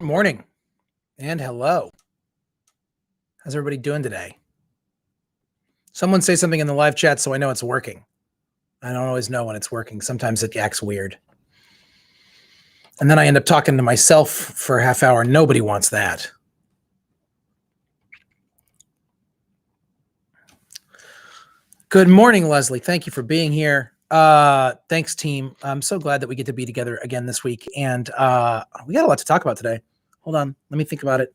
Morning and hello. How's everybody doing today? Someone say something in the live chat so I know it's working. I don't always know when it's working. Sometimes it acts weird. And then I end up talking to myself for a half hour. Nobody wants that. Good morning, Leslie. Thank you for being here. Thanks, team. I'm so glad that we get to be together again this week. And we got a lot to talk about today. Hold on. Let me think about it.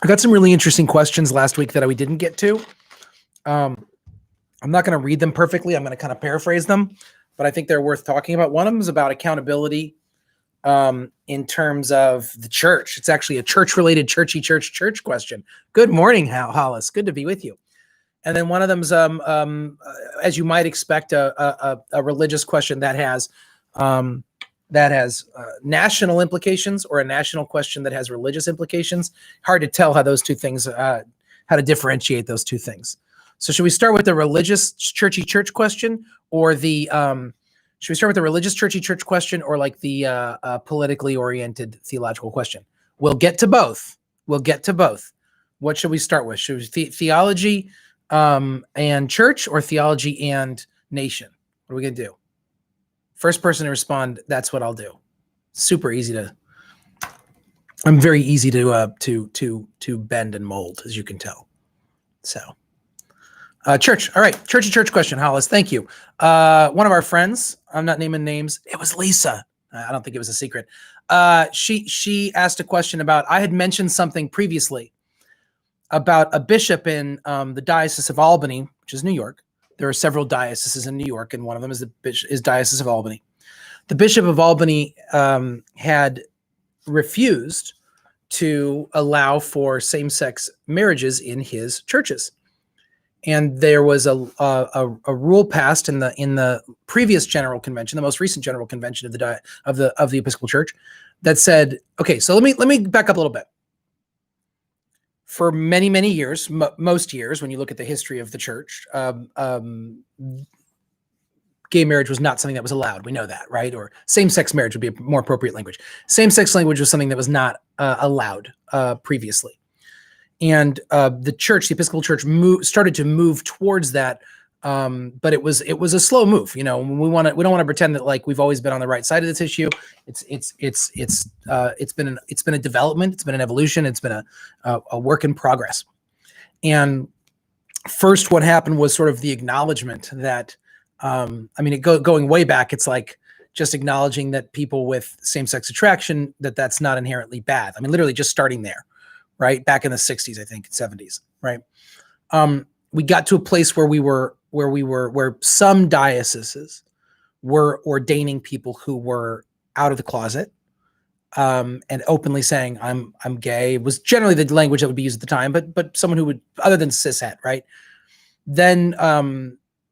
I got some really interesting questions last week that we didn't get to. I'm not going to read them perfectly. I'm going to kind of paraphrase them, but I think they're worth talking about. One of them is about accountability in terms of the church. It's actually a church-related church question. Good morning, Hollis. Good to be with you. And then one of them is, as you might expect, a religious question that has national implications, or a national question that has religious implications. Hard to tell how those two things, how to differentiate those two things. So should we start with the religious churchy church question, or the, should we start with the religious churchy church question, or like the politically oriented theological question? We'll get to both. What should we start with? Should we theology and church, or theology and nation? What are we gonna do? First person to respond, that's what I'll do. Super easy to. I'm very easy to bend and mold, as you can tell. So, church. All right, church question, Hollis. Thank you. One of our friends. I'm not naming names. It was Lisa. I don't think it was a secret. She asked a question about. I had mentioned something previously about a bishop in the Diocese of Albany, which is New York. There are several dioceses in New York, and one of them is Diocese of Albany. The Bishop of Albany had refused to allow for same-sex marriages in his churches, and there was a rule passed in the previous General Convention, the most recent General Convention of the Episcopal Church, that said, okay, so let me back up a little bit. For many, many years, most years, when you look at the history of the church, gay marriage was not something that was allowed. We know that, right? Or same-sex marriage would be a more appropriate language. Same-sex language was something that was not allowed previously. And the church, the Episcopal Church, started to move towards that, but it was a slow move. You know, we don't want to pretend that like we've always been on the right side of this issue. It's been a development. It's been an evolution. It's been a work in progress. And first, what happened was sort of the acknowledgement that, going way back, it's like just acknowledging that people with same-sex attraction, that that's not inherently bad. I mean, literally just starting there, right? Back in the 60s, I think, 70s, right? We got to a place where some dioceses were ordaining people who were out of the closet and openly saying, I'm gay, was generally the language that would be used at the time, but someone who would, other than cishet, right? Then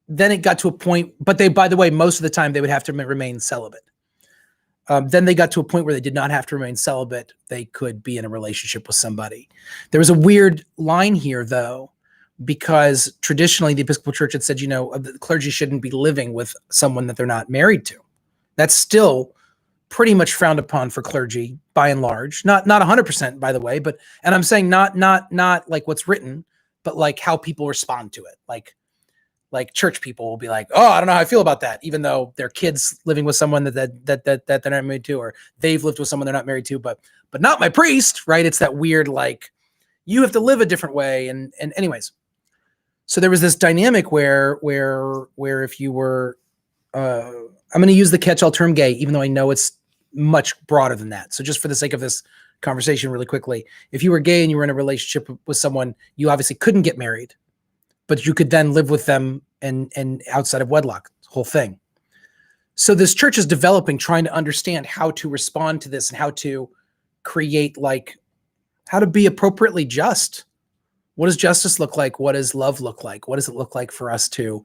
it got to a point, but they, by the way, most of the time they would have to remain celibate. Then they got to a point where they did not have to remain celibate. They could be in a relationship with somebody. There was a weird line here, though, because traditionally the Episcopal Church had said, the clergy shouldn't be living with someone that they're not married to. That's still pretty much frowned upon for clergy by and large. Not 100%, by the way, and I'm saying not like what's written, but like how people respond to it. Like church people will be like, oh, I don't know how I feel about that, even though their kids living with someone that they're not married to, or they've lived with someone they're not married to, but not my priest, right? It's that weird, like, you have to live a different way. And anyways, so there was this dynamic where if you were, I'm going to use the catch-all term gay, even though I know it's much broader than that. So just for the sake of this conversation really quickly, if you were gay and you were in a relationship with someone, you obviously couldn't get married, but you could then live with them and outside of wedlock, whole thing. So this church is developing, trying to understand how to respond to this and how to create, like, how to be appropriately just. What does justice look like? What does love look like? What does it look like for us to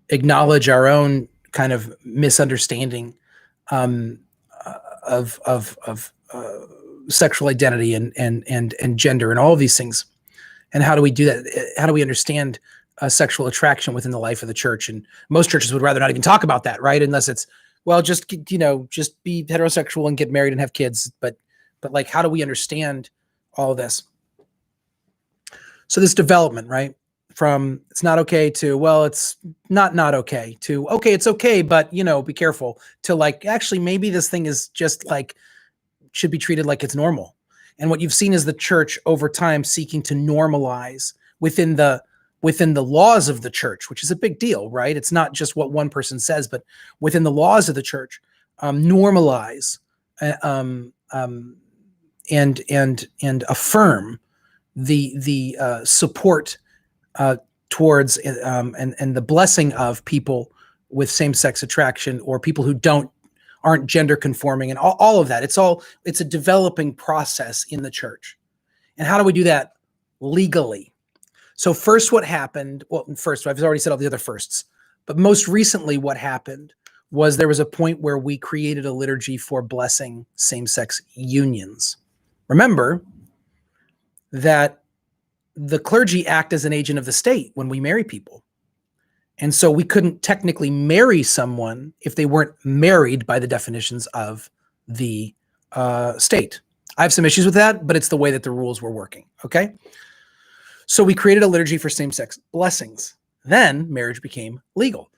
acknowledge our own kind of misunderstanding of sexual identity and gender and all of these things? And how do we do that? How do we understand sexual attraction within the life of the church? And most churches would rather not even talk about that, right? Unless it's, well, just be heterosexual and get married and have kids. But like, how do we understand all of this? So this development, right? From it's not okay to, well, it's not okay to, okay, it's okay, but be careful, to like, actually, maybe this thing is just like, should be treated like it's normal. And what you've seen is the church over time seeking to normalize within the laws of the church, which is a big deal, right? It's not just what one person says, but within the laws of the church, normalize and affirm the support towards and the blessing of people with same-sex attraction, or people who aren't gender conforming, and all of that. It's a developing process in the church. And how do we do that legally? So first, what happened? Well, first, I've already said all the other firsts, but most recently what happened was there was a point where we created a liturgy for blessing same-sex unions. Remember that the clergy act as an agent of the state when we marry people. And so we couldn't technically marry someone if they weren't married by the definitions of the state. I have some issues with that, but it's the way that the rules were working, okay? So we created a liturgy for same-sex blessings. Then marriage became legal.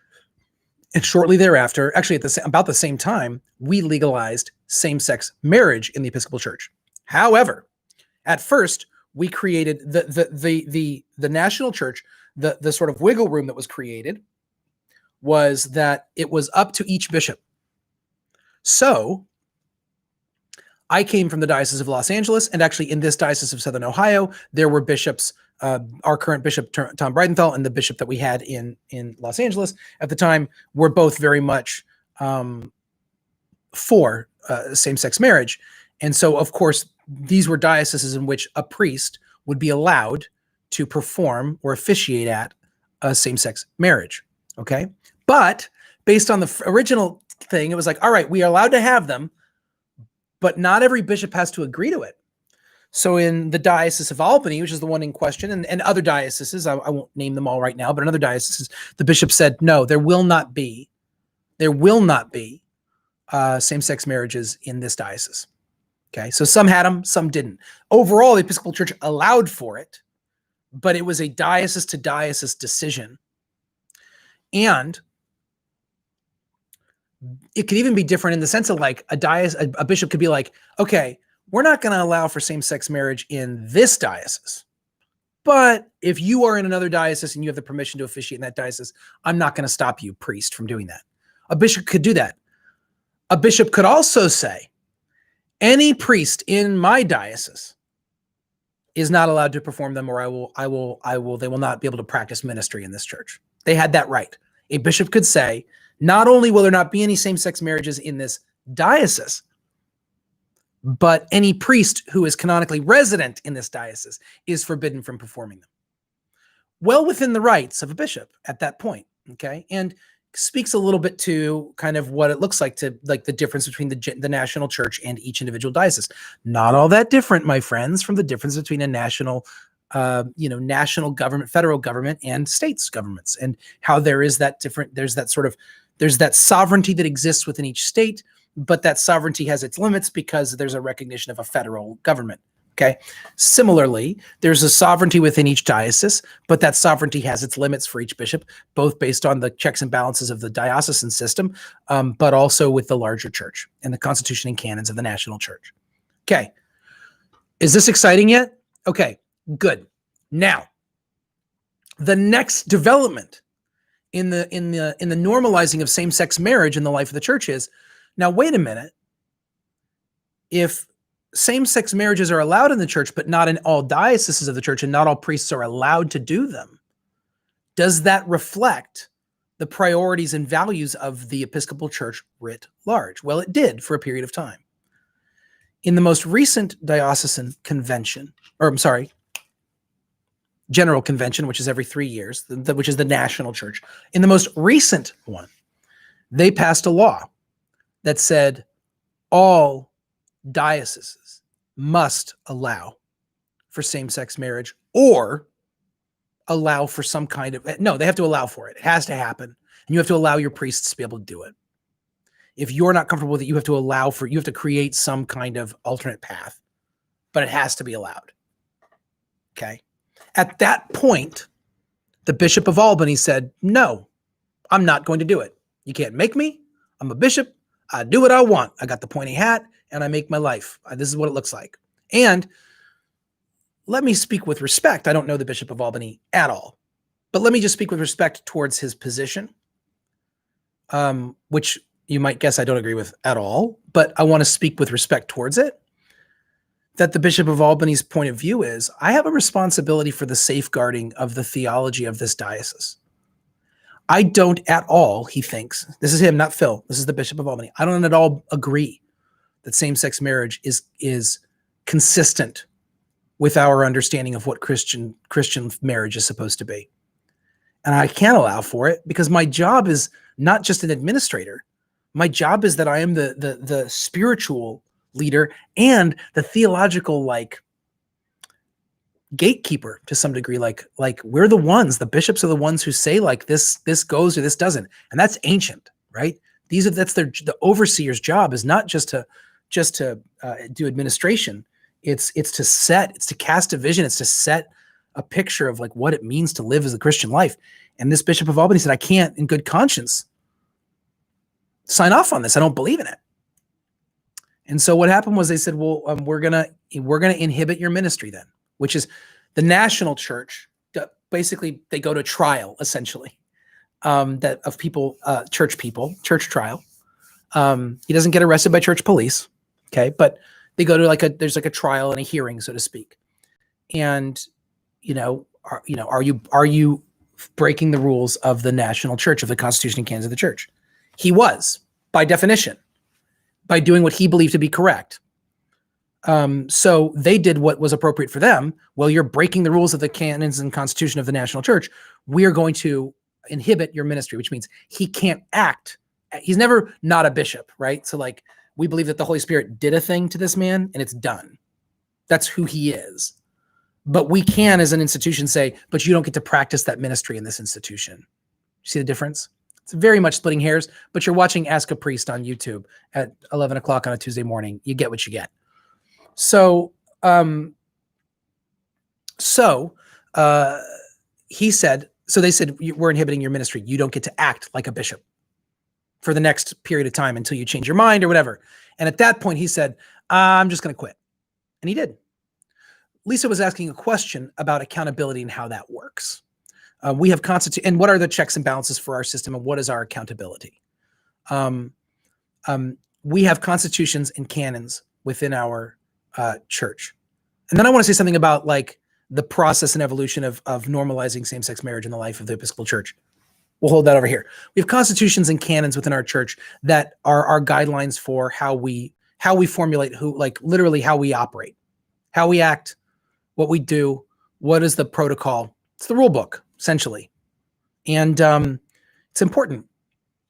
And shortly thereafter, actually about the same time, we legalized same-sex marriage in the Episcopal Church. However, at first, we created the national church. The sort of wiggle room that was created was that it was up to each bishop. So I came from the Diocese of Los Angeles, and actually in this Diocese of Southern Ohio, there were bishops, our current Bishop Tom Breidenthal and the bishop that we had in Los Angeles at the time were both very much for same-sex marriage. And so, of course, these were dioceses in which a priest would be allowed to perform or officiate at a same-sex marriage, okay? But based on the original thing, it was like, all right, we are allowed to have them, but not every bishop has to agree to it. So in the Diocese of Albany, which is the one in question, and other dioceses, I won't name them all right now, but in other dioceses, the bishop said, no, there will not be same-sex marriages in this diocese. Okay, so some had them, some didn't. Overall, the Episcopal Church allowed for it, but it was a diocese to diocese decision. And it could even be different in the sense of like a bishop could be like, okay, we're not going to allow for same-sex marriage in this diocese, but if you are in another diocese and you have the permission to officiate in that diocese, I'm not going to stop you, priest, from doing that. A bishop could do that. A bishop could also say, any priest in my diocese is not allowed to perform them, or they will not be able to practice ministry in this church. They had that right. A bishop could say, not only will there not be any same-sex marriages in this diocese, but any priest who is canonically resident in this diocese is forbidden from performing them. Well within the rights of a bishop at that point, okay? And speaks a little bit to kind of what it looks like to like the difference between the national church and each individual diocese. Not all that different, my friends, from the difference between a national government, federal government, and states governments, and how there's that sovereignty that exists within each state, but that sovereignty has its limits because there's a recognition of a federal government. Okay. Similarly, there's a sovereignty within each diocese, but that sovereignty has its limits for each bishop, both based on the checks and balances of the diocesan system, but also with the larger church and the constitution and canons of the national church. Okay. Is this exciting yet? Okay, good. Now, the next development in the normalizing of same-sex marriage in the life of the church is, now wait a minute. If same-sex marriages are allowed in the church, but not in all dioceses of the church, and not all priests are allowed to do them, does that reflect the priorities and values of the Episcopal Church writ large? Well, it did for a period of time. In the most recent diocesan convention, general convention, which is every 3 years, which is the national church, in the most recent one, they passed a law that said all dioceses must allow for same-sex marriage, or allow for some kind of, no, they have to allow for it. It has to happen. And you have to allow your priests to be able to do it. if you're not comfortable with it, you have to create some kind of alternate path, but it has to be allowed. Okay. At that point, the Bishop of Albany said, no, I'm not going to do it. You can't make me. I'm a bishop. I do what I want. I got the pointy hat and I make my life. This is what it looks like. And let me speak with respect. I don't know the Bishop of Albany at all, but let me just speak with respect towards his position, which you might guess I don't agree with at all, but I want to speak with respect towards it. That the Bishop of Albany's point of view is, I have a responsibility for the safeguarding of the theology of this diocese. I don't at all, he thinks, this is him, not Phil, this is the Bishop of Albany. I don't at all agree that same-sex marriage is consistent with our understanding of what Christian marriage is supposed to be. And I can't allow for it because my job is not just an administrator. My job is that I am the spiritual leader and the theological gatekeeper to some degree. Like we're the ones, the bishops are the ones who say this goes or this doesn't, and that's ancient, right? That's the overseer's job is not just to do administration. It's to cast a vision. It's to set a picture of what it means to live as a Christian life. And this Bishop of Albany said, I can't in good conscience sign off on this. I don't believe in it. And so what happened was they said, well, we're gonna inhibit your ministry then, which is the national church. Basically, they go to trial essentially, church trial. He doesn't get arrested by church police, okay, but they go to there's a trial and a hearing, so to speak. And are you breaking the rules of the national church, of the Constitution and canons of the church? He was, by definition, by doing what he believed to be correct. So they did what was appropriate for them. Well, you're breaking the rules of the canons and constitution of the national church. We are going to inhibit your ministry, which means he can't act. He's never not a bishop, right? So we believe that the Holy Spirit did a thing to this man and it's done. That's who he is. But we can, as an institution, say, but you don't get to practice that ministry in this institution. You see the difference? It's very much splitting hairs, but you're watching Ask a Priest on YouTube at 11 o'clock on a Tuesday morning. You get what you get. So he said, so they said, we're inhibiting your ministry. You don't get to act like a bishop for the next period of time until you change your mind or whatever. And at that point, he said, I'm just going to quit. And he did. Lisa was asking a question about accountability and how that works. We have and what are the checks and balances for our system, and what is our accountability? We have constitutions and canons within our church. And then I want to say something about the process and evolution of normalizing same-sex marriage in the life of the Episcopal Church. We'll hold that over here. We have constitutions and canons within our church that are our guidelines for how we formulate literally how we operate, how we act, what we do, what is the protocol. It's the rule book, essentially. And it's important,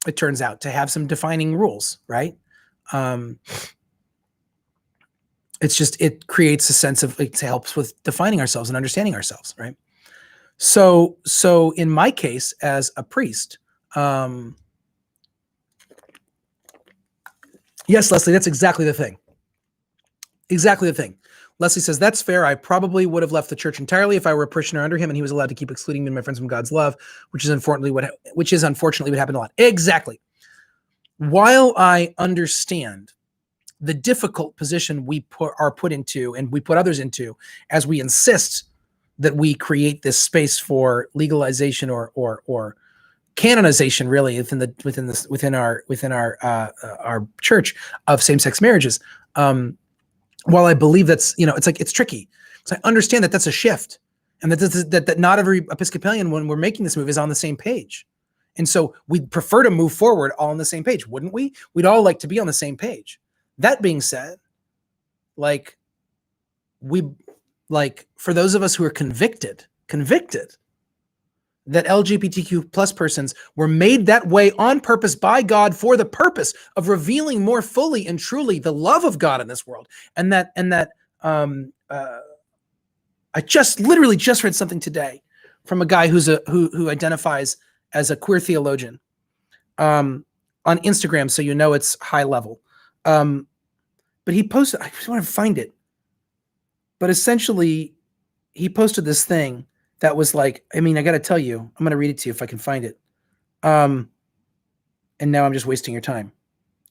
it turns out, to have some defining rules, right? It creates a sense of, it helps with defining ourselves and understanding ourselves, right? So in my case, as a priest, yes, Leslie, that's exactly the thing. Exactly the thing. Leslie says, that's fair. I probably would have left the church entirely if I were a parishioner under him and he was allowed to keep excluding me and my friends from God's love, which is unfortunately what happened a lot. Exactly. While I understand the difficult position we are put into, and we put others into, as we insist that we create this space for legalization or canonization, really, within our church of same-sex marriages. While I believe that's, it's tricky. So I understand that that's a shift, and that not every Episcopalian, when we're making this move, is on the same page. And so we'd prefer to move forward all on the same page, wouldn't we? We'd all like to be on the same page. That being said, for those of us who are convicted that LGBTQ plus persons were made that way on purpose by God for the purpose of revealing more fully and truly the love of God in this world. And that I literally just read something today from a guy who identifies as a queer theologian, on Instagram, so you know it's high level. But he posted, I just want to find it. But essentially, he posted this thing that was like, I mean, I got to tell you, I'm going to read it to you if I can find it. And now I'm just wasting your time.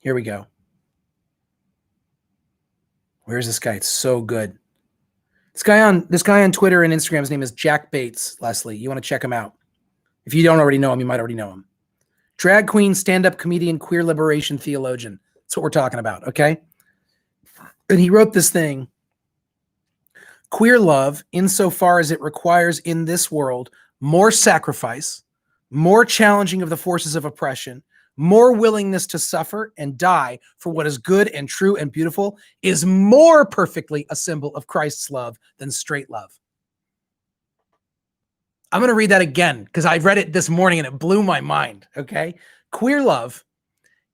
Here we go. Where's this guy? It's so good. This guy on Twitter and Instagram, his name is Jack Bates, Leslie. You want to check him out. If you don't already know him, you might already know him. Drag queen, stand-up comedian, queer liberation theologian. That's what we're talking about, okay? And he wrote this thing. Queer love, insofar as it requires in this world more sacrifice, more challenging of the forces of oppression, more willingness to suffer and die for what is good and true and beautiful, is more perfectly a symbol of Christ's love than straight love. I'm going to read that again because I read it this morning and it blew my mind, okay? Queer love,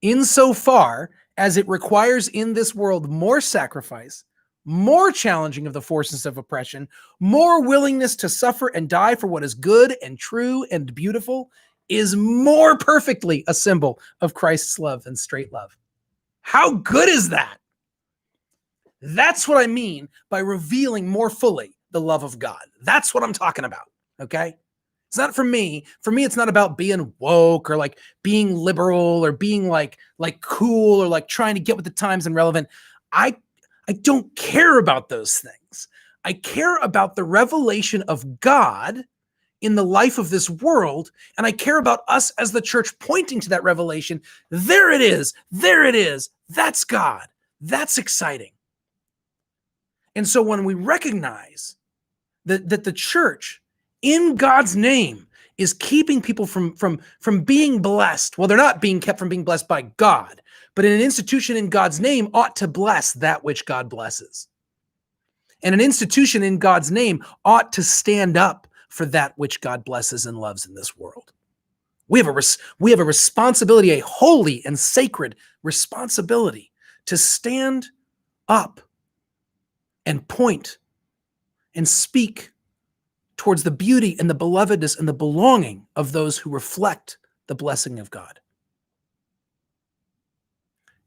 insofar as it requires in this world more sacrifice, more challenging of the forces of oppression, more willingness to suffer and die for what is good and true and beautiful, is more perfectly a symbol of Christ's love than straight love. How good is that? That's what I mean by revealing more fully the love of God. That's what I'm talking about, okay? It's not for me. For me, it's not about being woke or like being liberal or being like cool or like trying to get with the times and relevant. I don't care about those things. I care about the revelation of God in the life of this world, and I care about us as the church pointing to that revelation. There it is. There it is. That's God. That's exciting. And so when we recognize that the church, in God's name, is keeping people from being blessed, well, they're not being kept from being blessed by God, but an institution in God's name ought to bless that which God blesses. And an institution in God's name ought to stand up for that which God blesses and loves in this world. We have a responsibility, a holy and sacred responsibility to stand up and point and speak towards the beauty and the belovedness and the belonging of those who reflect the blessing of God.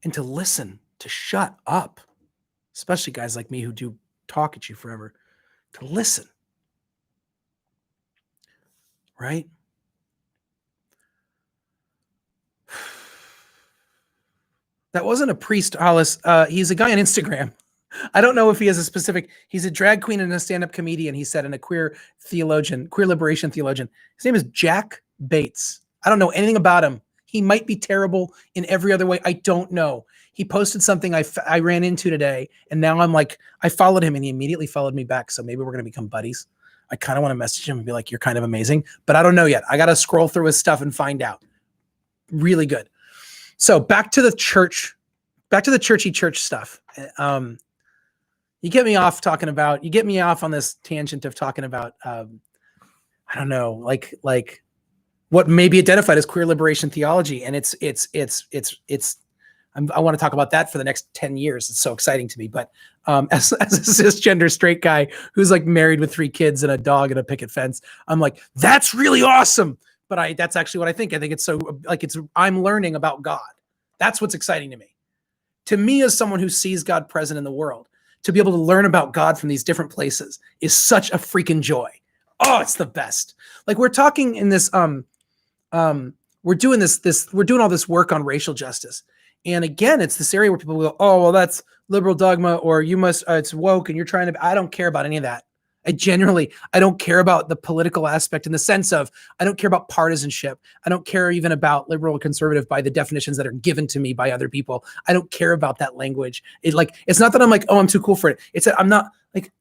And to listen, to shut up, especially guys like me who do talk at you forever, to listen. Right? That wasn't a priest, Hollis. He's a guy on Instagram. I don't know if he has a specific, he's a drag queen and a stand-up comedian, he said, and a queer theologian, queer liberation theologian. His name is Jack Bates. I don't know anything about him. He might be terrible in every other way. I don't know. He posted something I ran into today, and now I'm like, I followed him and he immediately followed me back. So maybe we're going to become buddies. I kind of want to message him and be like, you're kind of amazing, but I don't know yet. I got to scroll through his stuff and find out. Really good. So back to the church, back to the churchy church stuff. You get me off on this tangent of talking about, I don't know, like what may be identified as queer liberation theology. And I want to talk about that for the next 10 years. It's so exciting to me. But as a cisgender straight guy who's like married with 3 kids and a dog and a picket fence, I'm like, that's really awesome. But that's actually what I think. I think it's so like I'm learning about God. That's what's exciting to me. To me, as someone who sees God present in the world, to be able to learn about God from these different places is such a freaking joy. Oh, it's the best. Like we're talking in this, we're doing all this work on racial justice. And again, it's this area where people go, oh, well, that's liberal dogma, or you must, it's woke and you're trying to, I don't care about any of that. I don't care about the political aspect in the sense of, I don't care about partisanship. I don't care even about liberal or conservative by the definitions that are given to me by other people. I don't care about that language. It's not that I'm like, oh, I'm too cool for it. It's that I'm not like,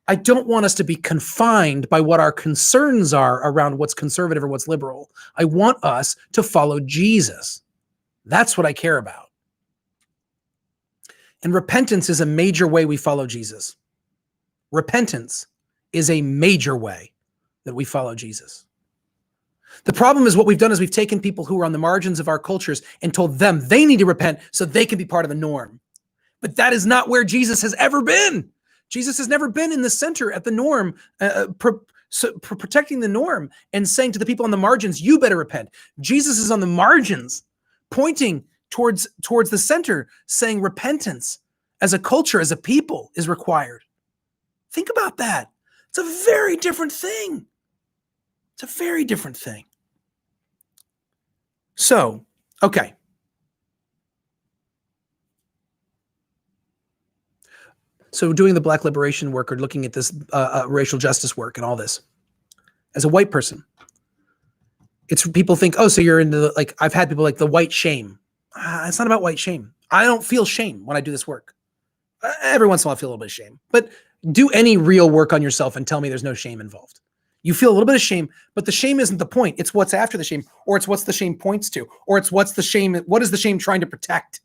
I don't want us to be confined by what our concerns are around what's conservative or what's liberal. I want us to follow Jesus. That's what I care about. And repentance is a major way we follow Jesus. Repentance is a major way that we follow Jesus. The problem is what we've done is we've taken people who are on the margins of our cultures and told them they need to repent so they can be part of the norm. But that is not where Jesus has ever been. Jesus has never been in the center at the norm, protecting the norm and saying to the people on the margins, you better repent. Jesus is on the margins, pointing towards the center, saying repentance as a culture, as a people, is required. Think about that. It's a very different thing. It's a very different thing. So, okay. So doing the Black liberation work or looking at this racial justice work and all this, as a white person, it's people think, oh, so you're into like, I've had people like the white shame. It's not about white shame. I don't feel shame when I do this work. Every once in a while I feel a little bit of shame, but do any real work on yourself and tell me there's no shame involved. You feel a little bit of shame, but the shame isn't the point. It's what's after the shame, or it's what's the shame points to, or it's what is the shame trying to protect?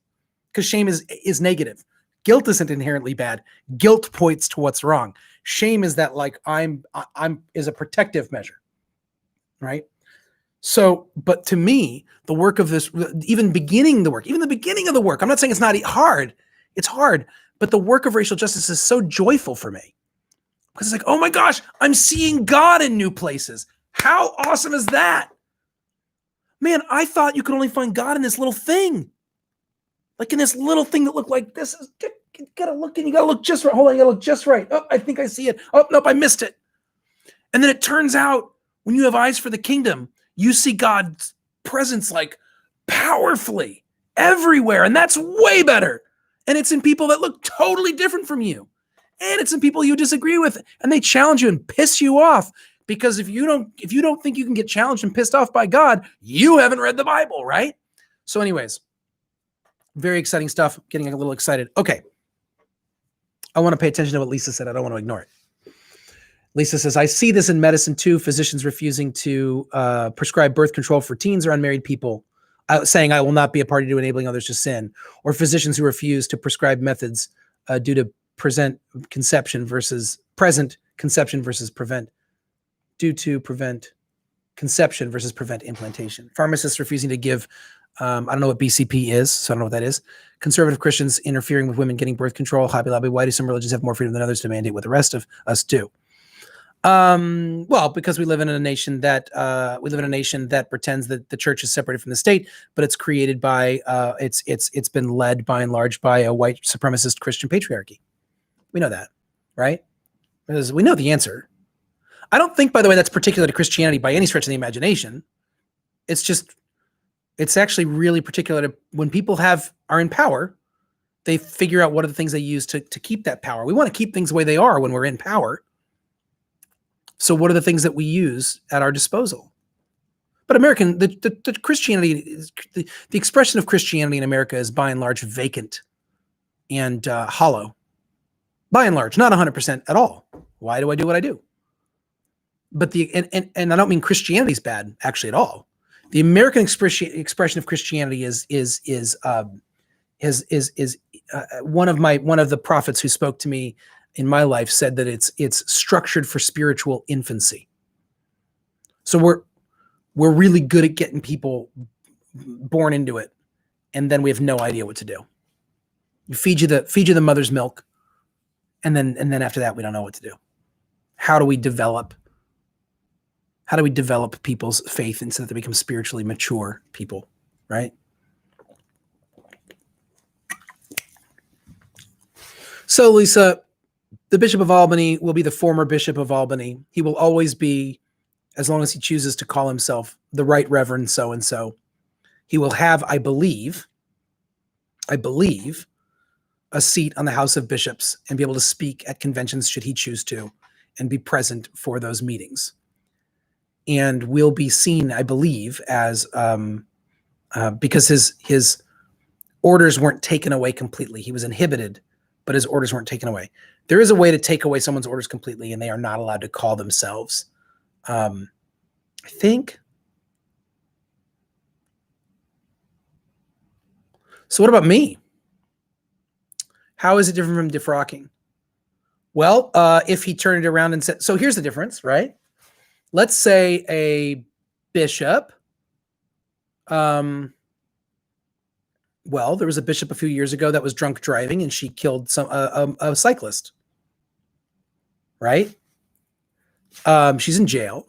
Because shame is negative. Guilt isn't inherently bad. Guilt points to what's wrong. Shame is that like I'm is a protective measure, right? So, but to me, the work of this, even the beginning of the work, I'm not saying it's not hard. It's hard, but the work of racial justice is so joyful for me because it's like, oh my gosh, I'm seeing God in new places. How awesome is that? Man, I thought you could only find God in this little thing. Like in this little thing that looked like this. You gotta look just right. Hold on, you gotta look just right. Oh, I think I see it. Oh, nope, I missed it. And then it turns out when you have eyes for the kingdom, you see God's presence like powerfully everywhere. And that's way better. And it's in people that look totally different from you. And it's in people you disagree with. And they challenge you and piss you off. Because if you don't think you can get challenged and pissed off by God, you haven't read the Bible, right? So anyways, very exciting stuff. Getting a little excited. Okay. I want to pay attention to what Lisa said. I don't want to ignore it. Lisa says, I see this in medicine too. Physicians refusing to prescribe birth control for teens or unmarried people, saying, I will not be a party to enabling others to sin. Or physicians who refuse to prescribe methods due to present conception versus prevent conception versus prevent implantation. Pharmacists refusing to give, I don't know what BCP is, so I don't know what that is. Conservative Christians interfering with women getting birth control. Hobby lobby. Why do some religions have more freedom than others to mandate what the rest of us do? Well, because we live in a nation that pretends that the church is separated from the state, but it's created by it's been led by and large by a white supremacist Christian patriarchy. We know that, right? Because we know the answer. I don't think, by the way, that's particular to Christianity by any stretch of the imagination. It's actually really particular to when people are in power, they figure out what are the things they use to keep that power. We want to keep things the way they are when we're in power. So what are the things that we use at our disposal? But the Christianity, the expression of Christianity in America is by and large vacant and hollow. By and large, not 100% at all. Why do I do what I do? But and I don't mean Christianity is bad actually at all. The American expression of Christianity is one of the prophets who spoke to me in my life said that it's structured for spiritual infancy. So we're really good at getting people born into it, and then we have no idea what to do. You feed you the mother's milk, and then after that we don't know what to do. How do we develop people's faith so that they become spiritually mature people, right? So Lisa, the Bishop of Albany will be the former Bishop of Albany. He will always be, as long as he chooses to call himself the Right Reverend so-and-so. He will have, I believe, a seat on the House of Bishops and be able to speak at conventions should he choose to and be present for those meetings. And will be seen, I believe, as because his orders weren't taken away completely. He was inhibited, but his orders weren't taken away. There is a way to take away someone's orders completely, and they are not allowed to call themselves, I think. So what about me? How is it different from defrocking? Well, if he turned it around and said, so here's the difference, right? Let's say a bishop, well, there was a bishop a few years ago that was drunk driving and she killed a cyclist, right? She's in jail.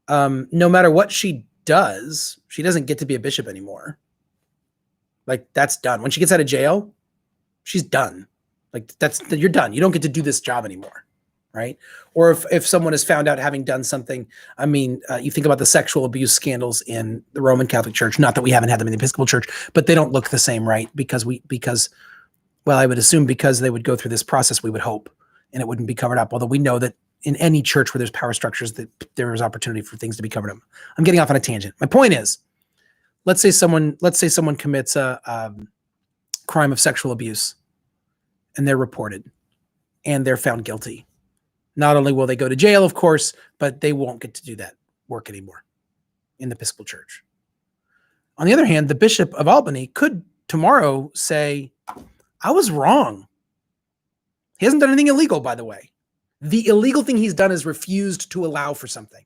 No matter what she does, she doesn't get to be a bishop anymore. Like, that's done. When she gets out of jail, she's done. Like, you're done. You don't get to do this job anymore, right? Or if someone is found out having done something, I mean, you think about the sexual abuse scandals in the Roman Catholic Church. Not that we haven't had them in the Episcopal Church, but they don't look the same, right? Because I would assume because they would go through this process, we would hope, and it wouldn't be covered up. Although we know that in any church where there's power structures, that there is opportunity for things to be covered up. I'm getting off on a tangent. My point is, let's say someone commits a crime of sexual abuse, and they're reported, and they're found guilty. Not only will they go to jail, of course, but they won't get to do that work anymore in the Episcopal Church. On the other hand, the Bishop of Albany could tomorrow say, I was wrong. He hasn't done anything illegal, by the way. The illegal thing he's done is refused to allow for something.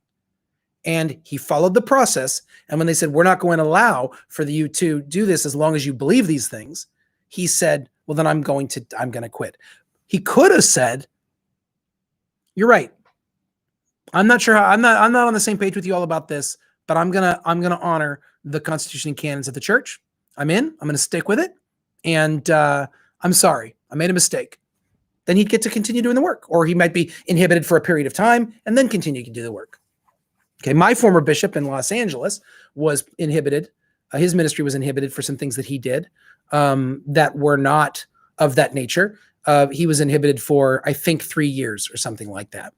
And he followed the process. And when they said, we're not going to allow for you to do this as long as you believe these things, he said, well, then I'm going to quit. He could have said, you're right. I'm not sure I'm not on the same page with you all about this, but I'm going to honor the Constitution and canons of the church. I'm going to stick with it. And I'm sorry, I made a mistake. Then he'd get to continue doing the work, or he might be inhibited for a period of time and then continue to do the work. Okay. My former bishop in Los Angeles was inhibited. His ministry was inhibited for some things that he did that were not of that nature. He was inhibited for, I think, 3 years or something like that.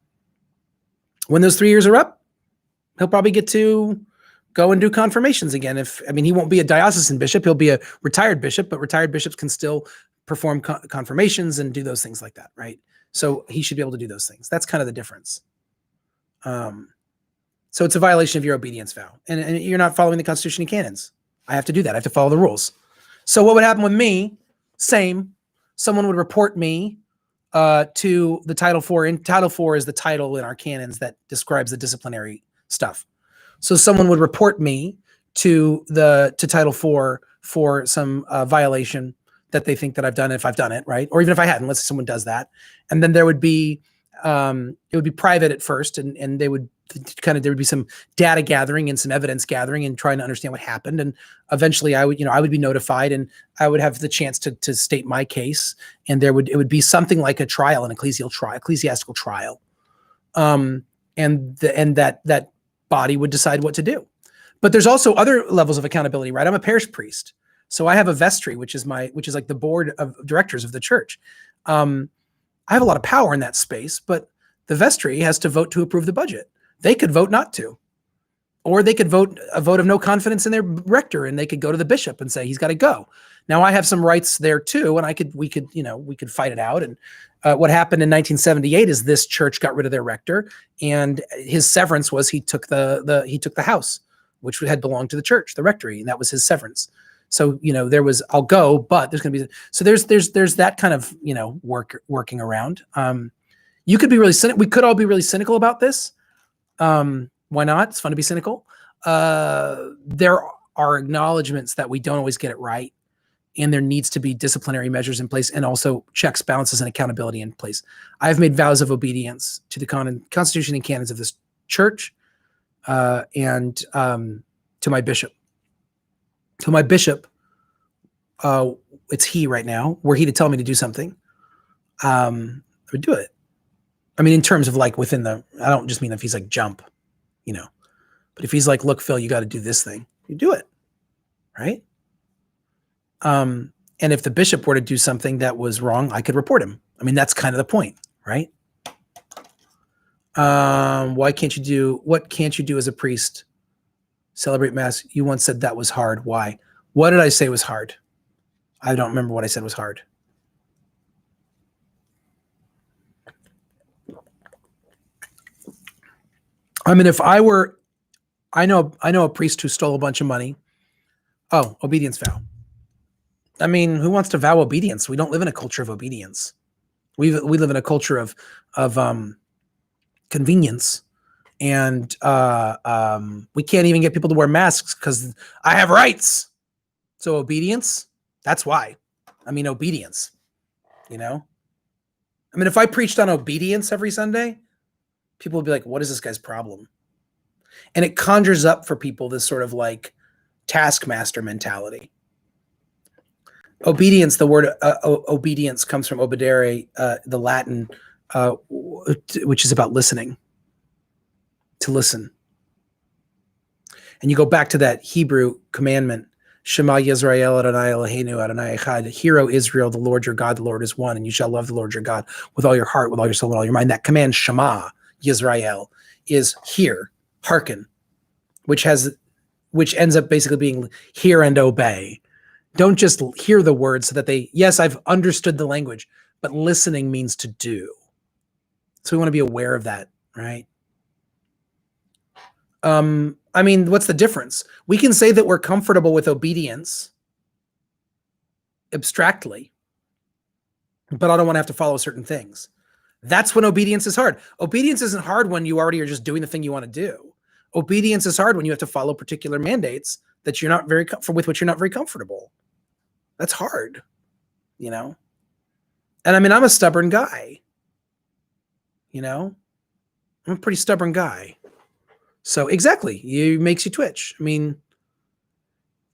When those 3 years are up, he'll probably get to go and do confirmations again. He won't be a diocesan bishop. He'll be a retired bishop, but retired bishops can still perform confirmations and do those things like that, right? So he should be able to do those things. That's kind of the difference. So it's a violation of your obedience vow. And you're not following the Constitution and canons. I have to do that. I have to follow the rules. So what would happen with me? Same. Someone would report me to the Title IV. And Title IV is the title in our canons that describes the disciplinary stuff. So someone would report me to Title IV for some violation that they think that I've done, if I've done it, right? Or even if I hadn't, let's say someone does that. And then there would be, it would be private at first, and there would be some data gathering and some evidence gathering and trying to understand what happened. And eventually I would be notified, and I would have the chance to state my case. And it would be something like a trial, an ecclesiastical trial. And that body would decide what to do. But there's also other levels of accountability, right? I'm a parish priest. So I have a vestry, which is like the board of directors of the church. I have a lot of power in that space, but the vestry has to vote to approve the budget. They could vote not to, or they could vote a vote of no confidence in their rector, and they could go to the bishop and say he's got to go. Now I have some rights there too, and we could fight it out. And what happened in 1978 is this church got rid of their rector, and his severance was he took the house, which had belonged to the church, the rectory, and that was his severance. So, there was, I'll go, but there's going to be, so there's that kind of, working around. You could be really cynical. We could all be really cynical about this. Why not? It's fun to be cynical. There are acknowledgments that we don't always get it right. And there needs to be disciplinary measures in place, and also checks, balances, and accountability in place. I've made vows of obedience to the Constitution and canons of this church, and to my bishop. To my bishop, it's he right now. Were he to tell me to do something, I would do it. I mean, in terms of like within I don't just mean if he's like jump, but if he's like, look, Phil, you got to do this thing, you do it. Right. And if the bishop were to do something that was wrong, I could report him. I mean, that's kind of the point, right? What can't you do as a priest? Celebrate Mass. You once said that was hard. Why? What did I say was hard? I don't remember what I said was hard. I mean, if I were, I know a priest who stole a bunch of money. Oh, obedience vow. I mean, who wants to vow obedience? We don't live in a culture of obedience. We live in a culture of convenience. And we can't even get people to wear masks because I have rights. So obedience, that's why. I mean, obedience, I mean, if I preached on obedience every Sunday, people would be like, what is this guy's problem? And it conjures up for people this sort of like taskmaster mentality. Obedience, the word obedience comes from obedere, the Latin, which is about listening, to listen. And you go back to that Hebrew commandment, Shema Yisrael Adonai Eloheinu Adonai Echad. Hear, O Israel, the Lord your God, the Lord is one, and you shall love the Lord your God with all your heart, with all your soul, with all your mind. That command, Shema Yisrael, is hear, hearken, which ends up basically being hear and obey. Don't just hear the words so that yes, I've understood the language, but listening means to do. So we want to be aware of that, right? I mean, what's the difference? We can say that we're comfortable with obedience abstractly, but I don't want to have to follow certain things. That's when obedience is hard. Obedience isn't hard when you already are just doing the thing you want to do. Obedience is hard when you have to follow particular mandates that you're not with which you're not very comfortable. That's hard, you know? And I mean, I'm a stubborn guy, you know? I'm a pretty stubborn guy. So exactly, it makes you twitch. I mean,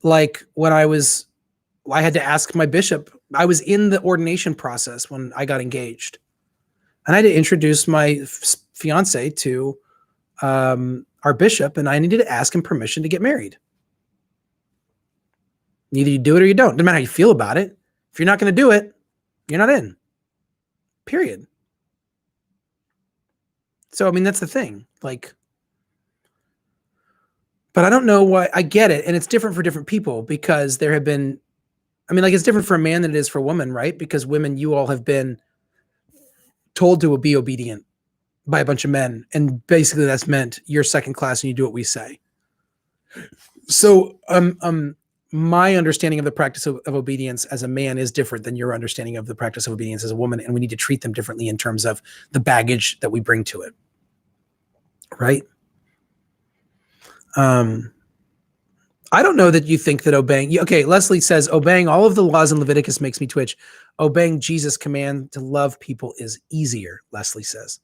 like when I had to ask my bishop, I was in the ordination process when I got engaged. And I had to introduce my fiance to our bishop, and I needed to ask him permission to get married. Either you do it or you don't. No matter how you feel about it. If you're not going to do it, you're not in. Period. So, I mean, that's the thing. Like, but I don't know why. I get it. And it's different for different people because there have been, I mean, like it's different for a man than it is for a woman, right? Because women, you all have been told to be obedient by a bunch of men. And basically that's meant you're second class and you do what we say. So, my understanding of the practice of obedience as a man is different than your understanding of the practice of obedience as a woman. And we need to treat them differently in terms of the baggage that we bring to it. Right? I don't know that you think that obeying, okay, Leslie says, obeying all of the laws in Leviticus makes me twitch. Obeying Jesus' command to love people is easier, Leslie says.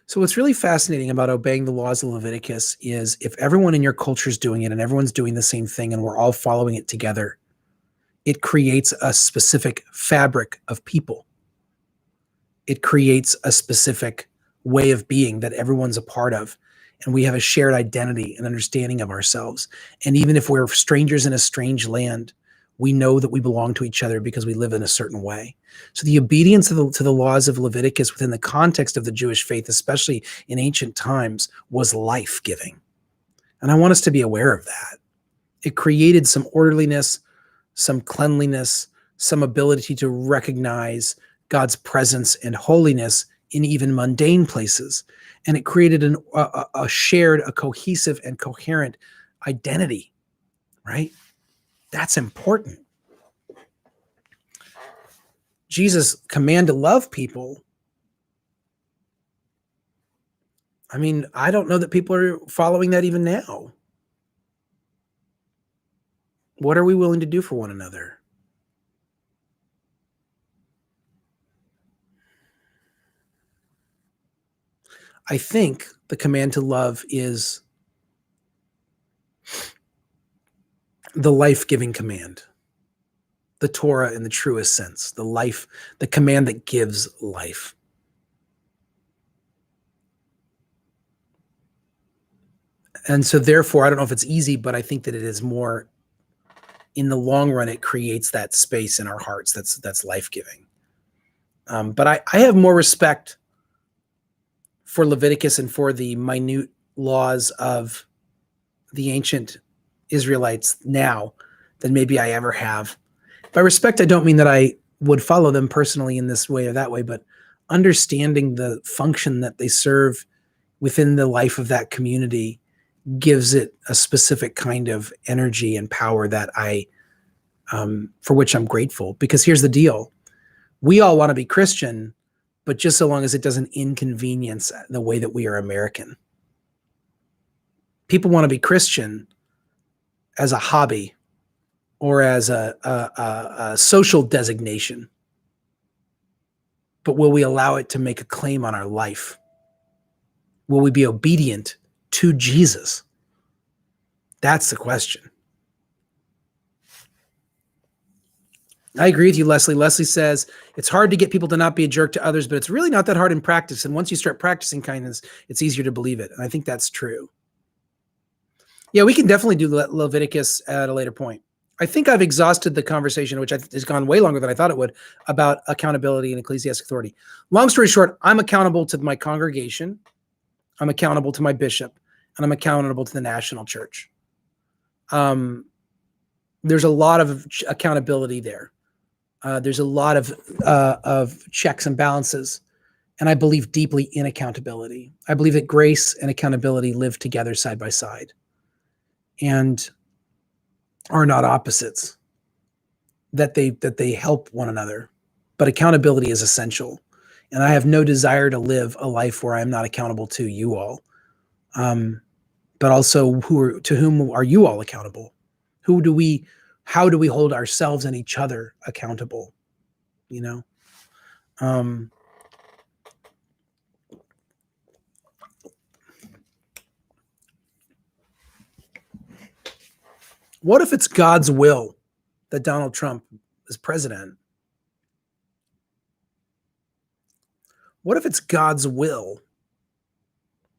So what's really fascinating about obeying the laws of Leviticus is if everyone in your culture is doing it and everyone's doing the same thing and we're all following it together, it creates a specific fabric of people. It creates a specific way of being that everyone's a part of. And we have a shared identity and understanding of ourselves. And even if we're strangers in a strange land, we know that we belong to each other because we live in a certain way. So the obedience to the laws of Leviticus within the context of the Jewish faith, especially in ancient times, was life-giving. And I want us to be aware of that. It created some orderliness, some cleanliness, some ability to recognize God's presence and holiness in even mundane places. And it created a shared, a cohesive and coherent identity, right? That's important. Jesus' command to love people. I mean, I don't know that people are following that even now. What are we willing to do for one another? I think the command to love is the life-giving command, the Torah in the truest sense, the command that gives life. And so therefore, I don't know if it's easy, but I think that it is more, in the long run, it creates that space in our hearts that's life-giving. But I have more respect for Leviticus and for the minute laws of the ancient Israelites now than maybe I ever have. By respect, I don't mean that I would follow them personally in this way or that way, but understanding the function that they serve within the life of that community gives it a specific kind of energy and power that for which I'm grateful. Because here's the deal. We all want to be Christian, but just so long as it doesn't inconvenience the way that we are American. People want to be Christian as a hobby or as a social designation. but will we allow it to make a claim on our life? Will we be obedient to Jesus? That's the question. I agree with you, Leslie. Leslie says, it's hard to get people to not be a jerk to others, but it's really not that hard in practice. And once you start practicing kindness, it's easier to believe it. And I think that's true. Yeah, we can definitely do Leviticus at a later point. I think I've exhausted the conversation, which has gone way longer than I thought it would, about accountability and ecclesiastic authority. Long story short, I'm accountable to my congregation, I'm accountable to my bishop, and I'm accountable to the national church. There's a lot of accountability there. There's a lot of checks and balances, and I believe deeply in accountability. I believe that grace and accountability live together side by side and are not opposites, that they help one another. But accountability is essential, and I have no desire to live a life where I'm not accountable to you all. But also, to whom are you all accountable? How do we hold ourselves and each other accountable? You know, what if it's God's will that Donald Trump is president? What if it's God's will?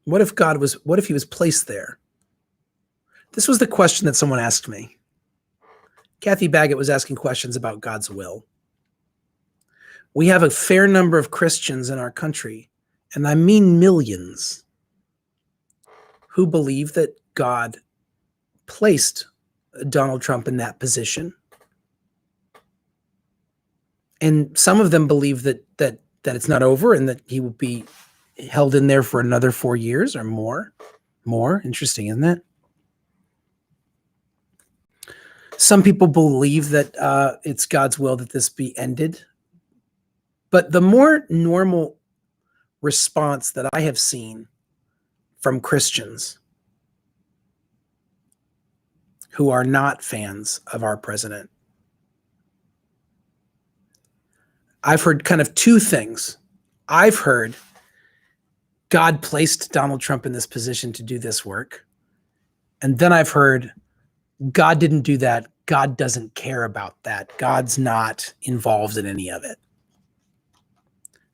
What if he was placed there? This was the question that someone asked me. Kathy Baggett was asking questions about God's will. We have a fair number of Christians in our country, and I mean millions, who believe that God placed Donald Trump in that position. And some of them believe that it's not over and that he will be held in there for another 4 years or more. More interesting, isn't it? Some people believe that it's God's will that this be ended. But the more normal response that I have seen from Christians who are not fans of our president, I've heard kind of two things. I've heard God placed Donald Trump in this position to do this work. And then I've heard God didn't do that. God doesn't care about that. God's not involved in any of it.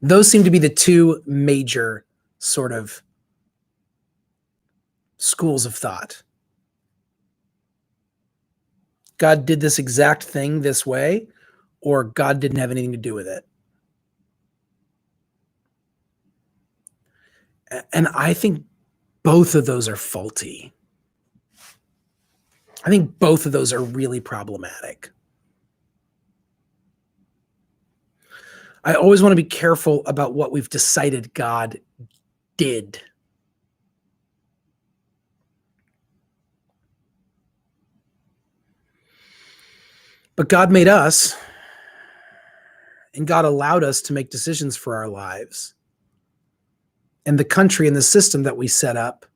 Those seem to be the two major sort of schools of thought. God did this exact thing this way, or God didn't have anything to do with it. And I think both of those are faulty. I think both of those are really problematic. I always want to be careful about what we've decided God did. But God made us, and God allowed us to make decisions for our lives. And the country and the system that we set up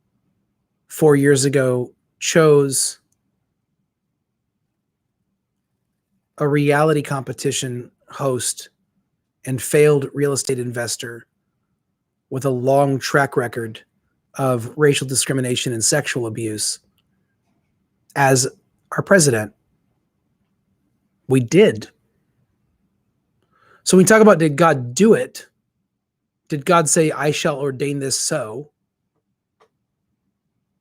4 years ago chose a reality competition host and failed real estate investor with a long track record of racial discrimination and sexual abuse as our president. We did. So when we talk about, did God do it? Did God say, I shall ordain this so?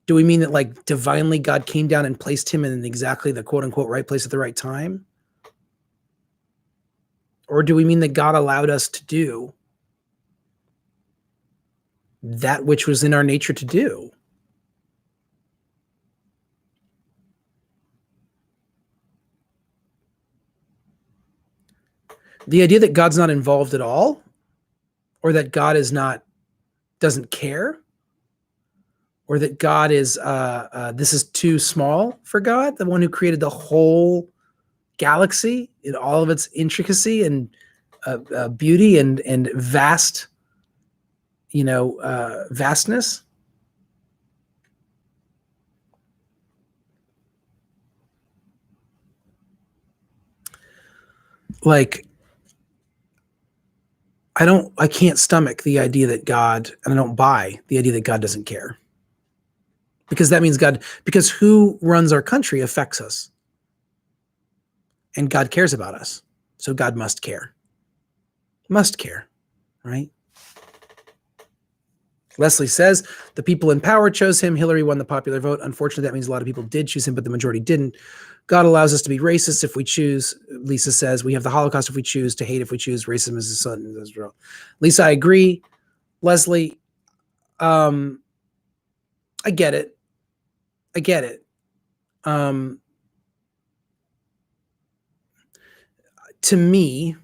Do we mean that like divinely God came down and placed him in exactly the quote unquote right place at the right time? Or do we mean that God allowed us to do that which was in our nature to do? The idea that God's not involved at all, or that God doesn't care, or that God is, this is too small for God, the one who created the whole galaxy in all of its intricacy and beauty and vast, vastness. Like, I can't stomach the idea that God, and I don't buy the idea that God doesn't care. Because that means because who runs our country affects us. And God cares about us. So God must care. Must care, right? Leslie says, the people in power chose him. Hillary won the popular vote. Unfortunately, that means a lot of people did choose him, but the majority didn't. God allows us to be racist if we choose. Lisa says, we have the Holocaust if we choose, to hate if we choose. Racism is the son of Israel. Lisa, I agree. Leslie, I get it. I get it. To me,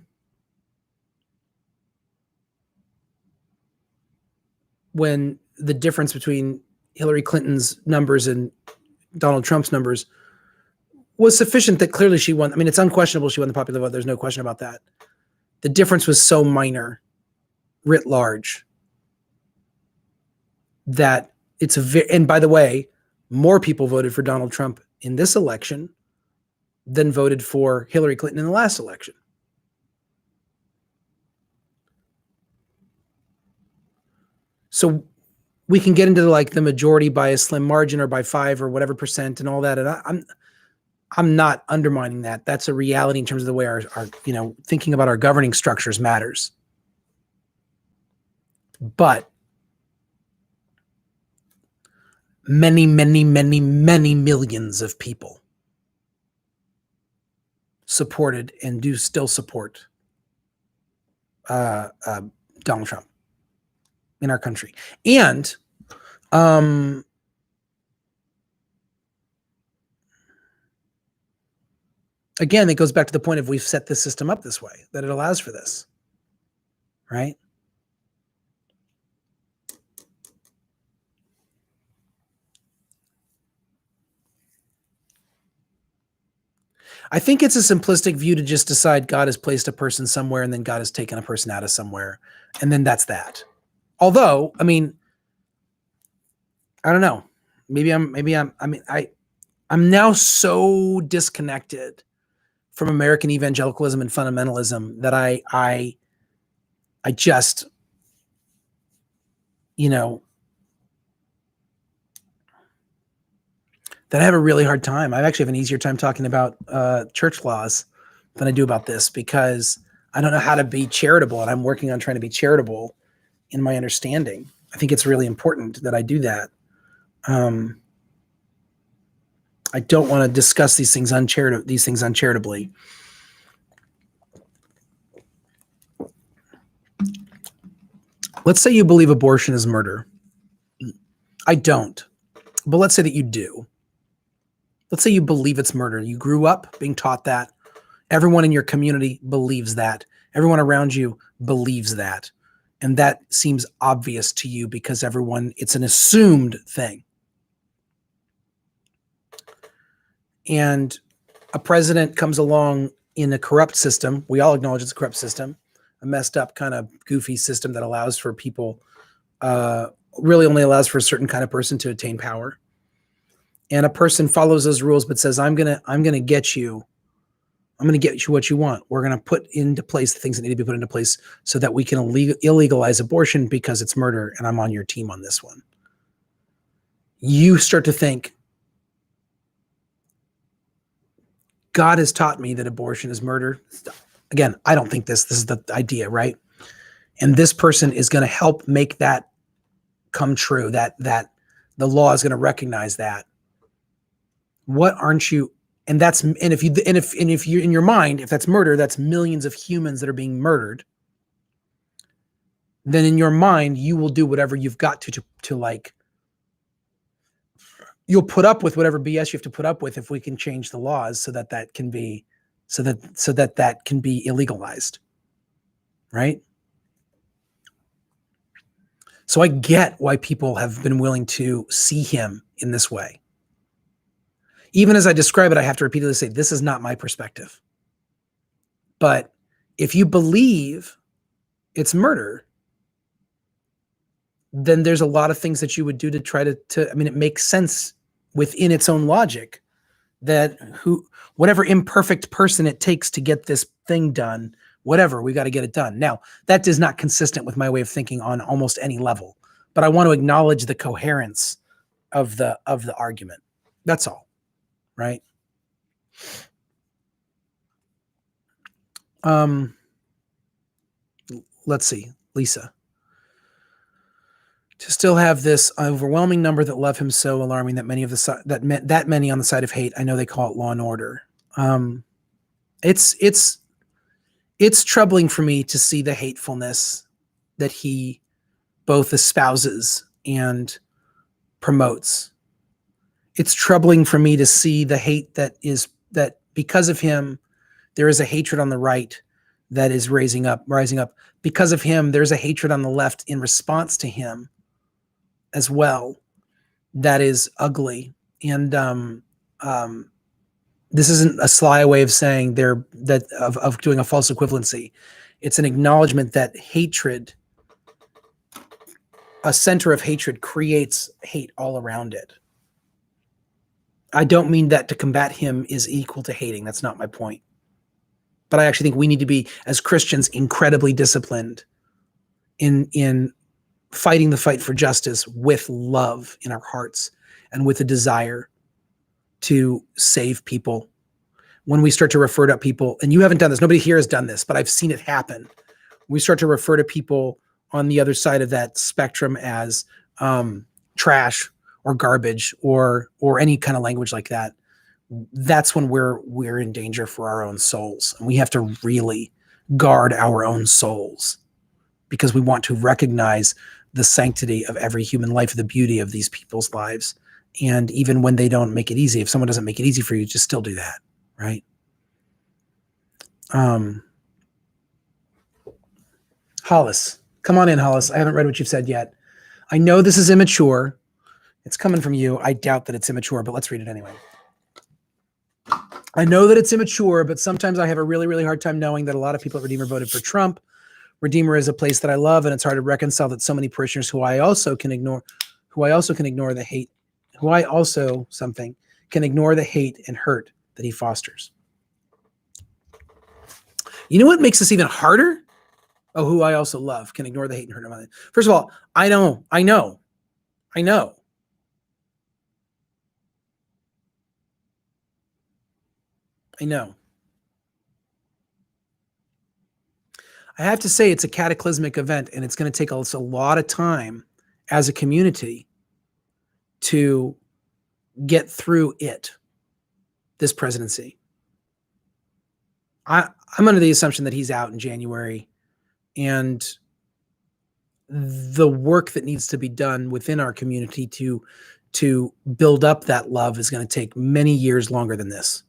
when the difference between Hillary Clinton's numbers and Donald Trump's numbers was sufficient that clearly she won. I mean, it's unquestionable she won the popular vote. There's no question about that. The difference was so minor, writ large, that it's and by the way, more people voted for Donald Trump in this election than voted for Hillary Clinton in the last election. So we can get into the majority by a slim margin or by 5 or whatever percent and all that. And I'm not undermining that. That's a reality in terms of the way our thinking about our governing structures matters. But many, many, many, many millions of people supported and do still support Donald Trump in our country. And again, it goes back to the point of we've set the system up this way, that it allows for this, right? I think it's a simplistic view to just decide God has placed a person somewhere and then God has taken a person out of somewhere. And then that's that. Although, I mean, I don't know. I'm now so disconnected from American evangelicalism and fundamentalism that I just, that I have a really hard time. I actually have an easier time talking about church laws than I do about this, because I don't know how to be charitable, and I'm working on trying to be charitable in my understanding. I think it's really important that I do that. I don't want to discuss these things uncharitably. Let's say you believe abortion is murder. I don't, but let's say that you do. Let's say you believe it's murder. You grew up being taught that. Everyone in your community believes that. Everyone around you believes that. And that seems obvious to you because it's an assumed thing. And a president comes along in a corrupt system. We all acknowledge it's a corrupt system, a messed up kind of goofy system that allows for people, really only allows for a certain kind of person to attain power. And a person follows those rules but says, I'm gonna get you what you want. We're gonna put into place the things that need to be put into place so that we can illegalize abortion because it's murder, and I'm on your team on this one. You start to think, God has taught me that abortion is murder. Again, I don't think this is the idea, right? And this person is going to help make that come true, that the law is going to recognize that. What aren't you? And if you're in your mind, if that's murder, that's millions of humans that are being murdered. Then in your mind, you will do whatever you've got to like, you'll put up with whatever BS you have to put up with if we can change the laws so that can be illegalized, right? So I get why people have been willing to see him in this way. Even as I describe it, I have to repeatedly say, this is not my perspective. But if you believe it's murder, then there's a lot of things that you would do to try to it makes sense within its own logic that whatever imperfect person it takes to get this thing done whatever, we got to get it done. Now, that is not consistent with my way of thinking on almost any level, but I want to acknowledge the coherence of the argument. That's all, right? Let's see, Lisa. To still have this overwhelming number that love him so alarming that many of that many on the side of hate. I know they call it law and order. It's troubling for me to see the hatefulness that he both espouses and promotes. It's troubling for me to see the hate that because of him, there is a hatred on the right that is rising up. Because of him, there's a hatred on the left in response to him as well. That is ugly. And this isn't a sly way of saying of doing a false equivalency. It's an acknowledgement that hatred, a center of hatred, creates hate all around it. I don't mean that to combat him is equal to hating. That's not my point. But I actually think we need to be, as Christians, incredibly disciplined in fighting the fight for justice with love in our hearts and with a desire to save people. When we start to refer to people, and you haven't done this, nobody here has done this, but I've seen it happen. We start to refer to people on the other side of that spectrum as trash or garbage or any kind of language like that. That's when we're in danger for our own souls. And we have to really guard our own souls because we want to recognize the sanctity of every human life, the beauty of these people's lives. And even when they don't make it easy, if someone doesn't make it easy for you, just still do that, right? Hollis, come on in, Hollis. I haven't read what you've said yet. I know this is immature. It's coming from you. I doubt that it's immature, but let's read it anyway. I know that it's immature, but sometimes I have a really, really hard time knowing that a lot of people at Redeemer voted for Trump. Redeemer is a place that I love, and it's hard to reconcile that so many parishioners can ignore the hate and hurt that he fosters. You know what makes this even harder? Oh, who I also love can ignore the hate and hurt him. First of all, I know. I have to say it's a cataclysmic event, and it's going to take us a lot of time as a community to get through this presidency. I'm under the assumption that he's out in January, and the work that needs to be done within our community to build up that love is going to take many years longer than this.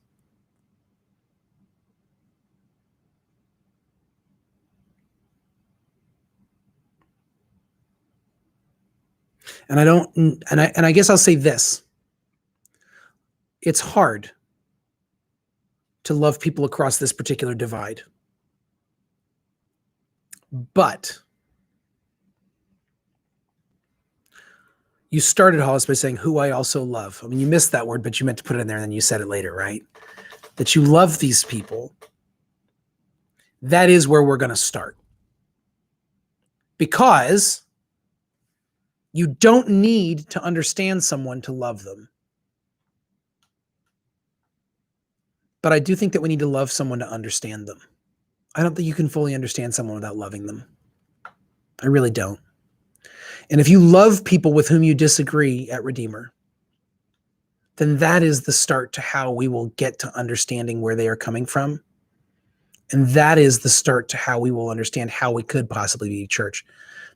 And I guess I'll say this. It's hard to love people across this particular divide. But you started, Hollis, by saying who I also love. I mean, you missed that word, but you meant to put it in there and then you said it later, right? That you love these people. That is where we're going to start. Because you don't need to understand someone to love them. But I do think that we need to love someone to understand them. I don't think you can fully understand someone without loving them. I really don't. And if you love people with whom you disagree at Redeemer, then that is the start to how we will get to understanding where they are coming from. And that is the start to how we will understand how we could possibly be a church.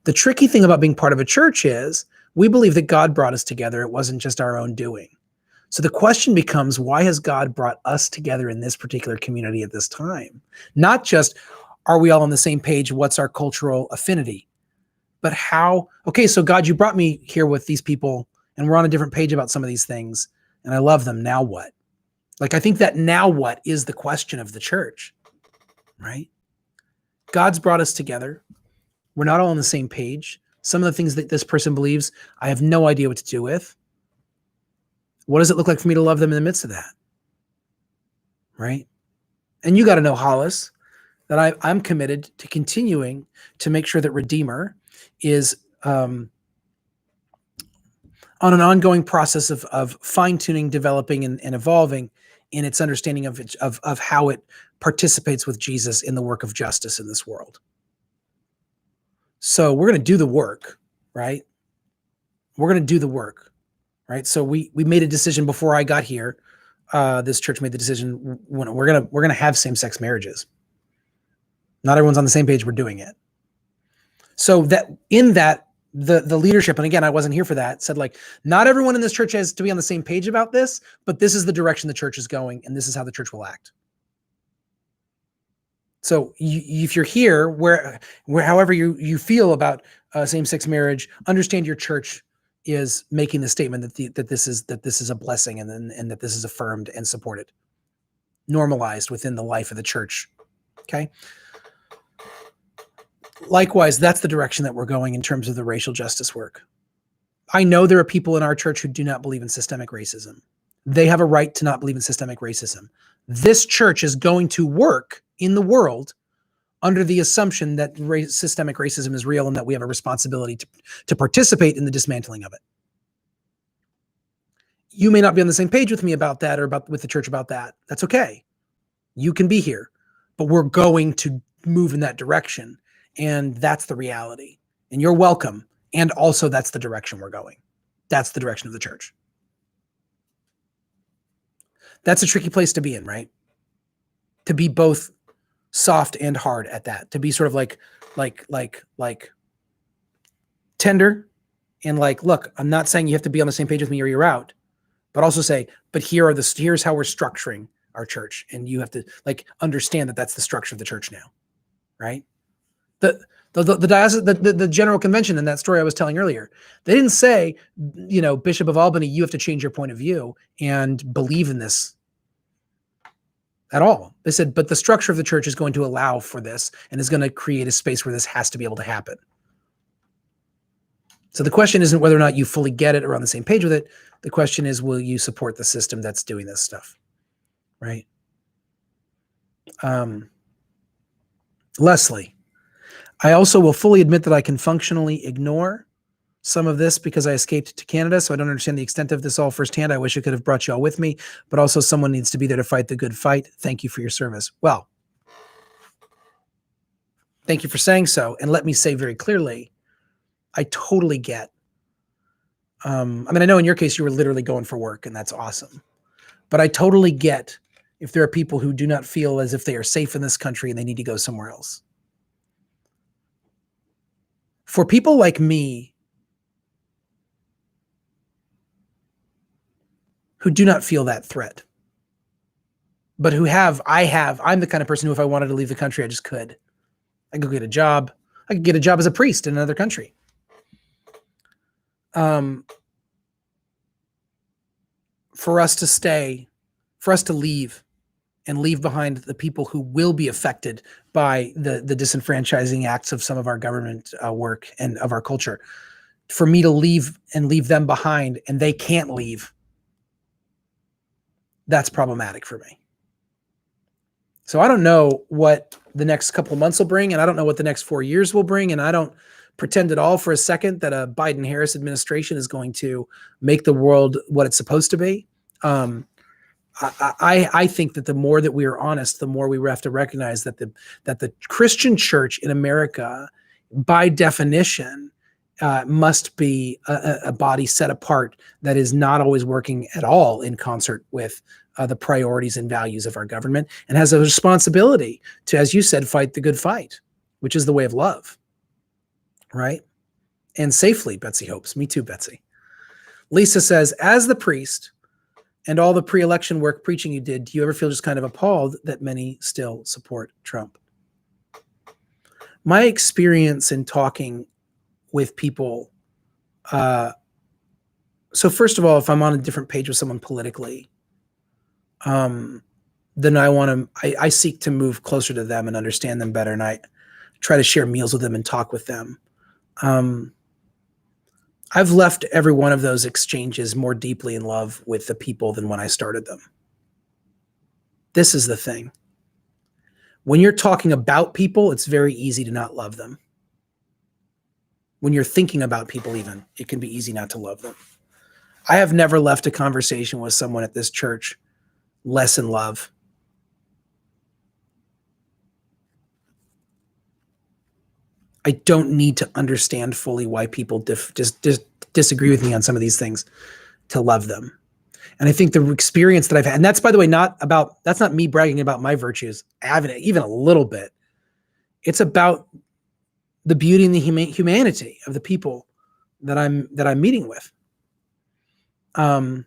The tricky thing about being part of a church is we believe that God brought us together. It wasn't just our own doing. So the question becomes, why has God brought us together in this particular community at this time? Not just, are we all on the same page? What's our cultural affinity? But how, okay, so God, you brought me here with these people and we're on a different page about some of these things and I love them. Now what? Like, I think that now what is the question of the church, right? God's brought us together. We're not all on the same page. Some of the things that this person believes, I have no idea what to do with. What does it look like for me to love them in the midst of that? Right? And you got to know, Hollis, that I'm committed to continuing to make sure that Redeemer is on an ongoing process of fine-tuning, developing, and evolving in its understanding of how it participates with Jesus in the work of justice in this world. So we're going to do the work, right? We're going to do the work, right? So we made a decision before I got here. This church made the decision when we're gonna have same-sex marriages. Not everyone's on the same page. We're doing it. So that in that the leadership, and again, I wasn't here for that, said like, not everyone in this church has to be on the same page about this, but this is the direction the church is going, and this is how the church will act. So if you're here, where however you feel about same-sex marriage, understand your church is making the statement that this is a blessing, and that this is affirmed and supported, normalized within the life of the church. Okay. Likewise, that's the direction that we're going in terms of the racial justice work. I know there are people in our church who do not believe in systemic racism. They have a right to not believe in systemic racism. This church is going to work in the world under the assumption that systemic racism is real and that we have a responsibility to participate in the dismantling of it. You may not be on the same page with me about that, or with the church about that. That's okay. You can be here, but we're going to move in that direction. And that's the reality. And you're welcome. And also that's the direction we're going. That's the direction of the church. That's a tricky place to be in, right? To be both soft and hard at that. To be sort of like tender and like, look, I'm not saying you have to be on the same page with me or you're out, but also say, but here's how we're structuring our church. And you have to like understand that that's the structure of the church now, right? The General Convention in that story I was telling earlier, they didn't say, Bishop of Albany, you have to change your point of view and believe in this at all. They said, but the structure of the church is going to allow for this and is going to create a space where this has to be able to happen. So the question isn't whether or not you fully get it or on the same page with it. The question is, will you support the system that's doing this stuff, right? Leslie, I also will fully admit that I can functionally ignore some of this because I escaped to Canada, so I don't understand the extent of this all firsthand. I wish I could have brought you all with me, but also someone needs to be there to fight the good fight. Thank you for your service. Well, thank you for saying so. And let me say very clearly, I totally get. I know in your case, you were literally going for work, and that's awesome. But I totally get if there are people who do not feel as if they are safe in this country and they need to go somewhere else. For people like me, who do not feel that threat, but I'm the kind of person who, if I wanted to leave the country, I just could. I could get a job. I could get a job as a priest in another country. For us to leave and leave behind the people who will be affected by the disenfranchising acts of some of our government work and of our culture, for me to leave them behind and they can't leave, that's problematic for me. So I don't know what the next couple of months will bring, and I don't know what the next 4 years will bring, and I don't pretend at all for a second that a Biden-Harris administration is going to make the world what it's supposed to be. I think that the more that we are honest, the more we have to recognize that the Christian church in America, by definition, must be a body set apart that is not always working at all in concert with the priorities and values of our government, and has a responsibility to, as you said, fight the good fight, which is the way of love, right? And safely, Betsy hopes. Me too, Betsy. Lisa says, as the priest and all the pre-election work preaching you did, do you ever feel just kind of appalled that many still support Trump? My experience in talking with people, so first of all, if I'm on a different page with someone politically, then I seek to move closer to them and understand them better, and I try to share meals with them and talk with them. I've left every one of those exchanges more deeply in love with the people than when I started them. This is the thing. When you're talking about people, it's very easy to not love them. When you're thinking about people even, it can be easy not to love them. I have never left a conversation with someone at this church less in love. I don't need to understand fully why people disagree with me on some of these things to love them. And I think the experience that I've had, and that's, by the way, that's not me bragging about my virtues. I haven't even a little bit. It's about the beauty and the humanity of the people that I'm meeting with. I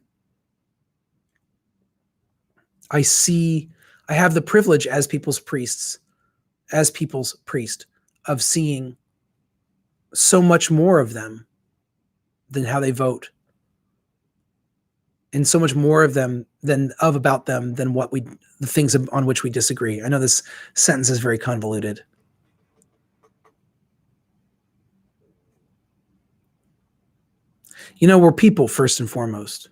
have the privilege as people's priest, of seeing so much more of them than how they vote, and so much more of them about them than the things on which we disagree. I know this sentence is very convoluted. We're people first and foremost.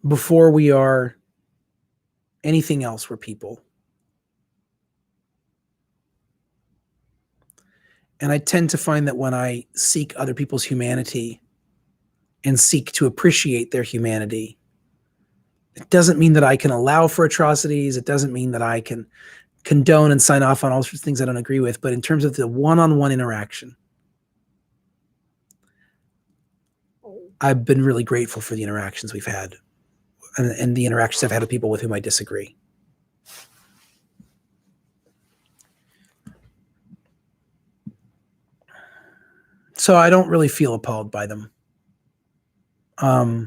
Before we are anything else, we're people. And I tend to find that when I seek other people's humanity and seek to appreciate their humanity, it doesn't mean that I can allow for atrocities. It doesn't mean that I can condone and sign off on all sorts of things I don't agree with. But in terms of the one-on-one interaction, I've been really grateful for the interactions we've had and the interactions I've had with people with whom I disagree. So I don't really feel appalled by them. I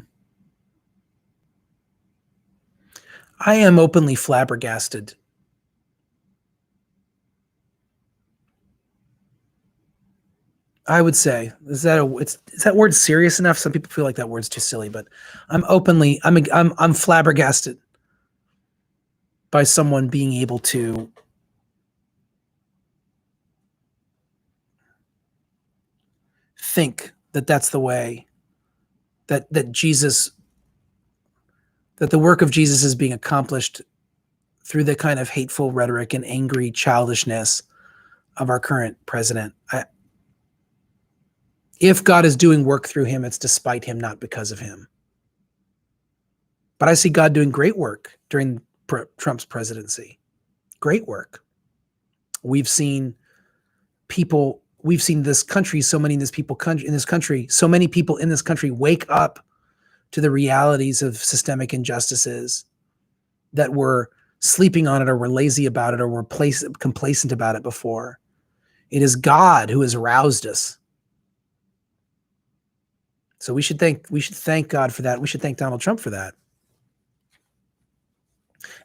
am openly flabbergasted. I would say, is that word serious enough? Some people feel like that word's too silly, but I'm flabbergasted by someone being able to think that that's the way that Jesus, that the work of Jesus is being accomplished through the kind of hateful rhetoric and angry childishness of our current president. If God is doing work through him, it's despite him, not because of him. But I see God doing great work during Trump's presidency. Great work. We've seen this country, so many people in this country wake up to the realities of systemic injustices that were sleeping on it, or were lazy about it, or were complacent about it before. It is God who has roused us. So we should thank God for that. We should thank Donald Trump for that.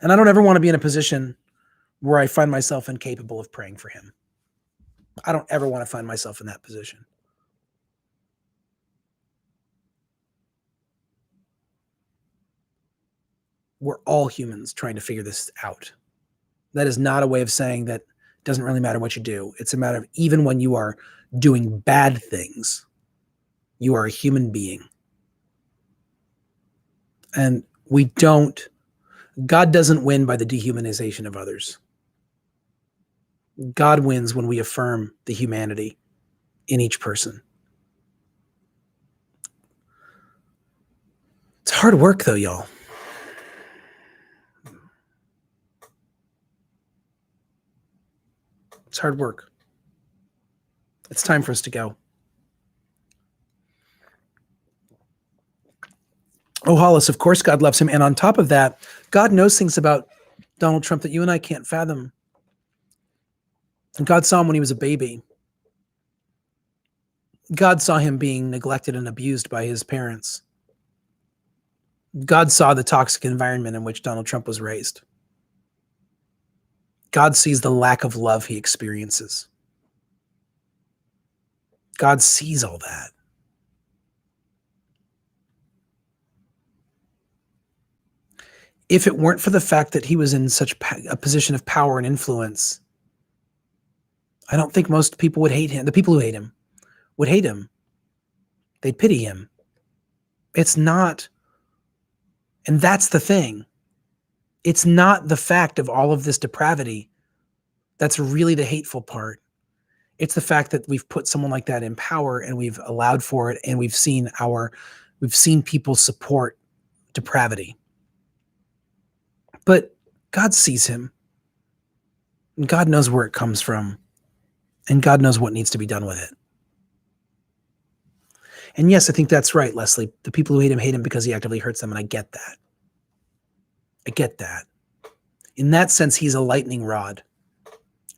And I don't ever want to be in a position where I find myself incapable of praying for him. I don't ever want to find myself in that position. We're all humans trying to figure this out. That is not a way of saying that it doesn't really matter what you do. It's a matter of, even when you are doing bad things, you are a human being. And God doesn't win by the dehumanization of others. God wins when we affirm the humanity in each person. It's hard work, though, y'all. It's hard work. It's time for us to go. Oh, Hollis, of course God loves him. And on top of that, God knows things about Donald Trump that you and I can't fathom. And God saw him when he was a baby. God saw him being neglected and abused by his parents. God saw the toxic environment in which Donald Trump was raised. God sees the lack of love he experiences. God sees all that. If it weren't for the fact that he was in such a position of power and influence, I don't think most people would hate him. The people who hate him would hate him. They'd pity him. It's not, and that's the thing. It's not the fact of all of this depravity that's really the hateful part. It's the fact that we've put someone like that in power and we've allowed for it, and we've seen people support depravity. But God sees him, and God knows where it comes from, and God knows what needs to be done with it. And yes, I think that's right, Leslie. The people who hate him because he actively hurts them, and I get that. I get that. In that sense, he's a lightning rod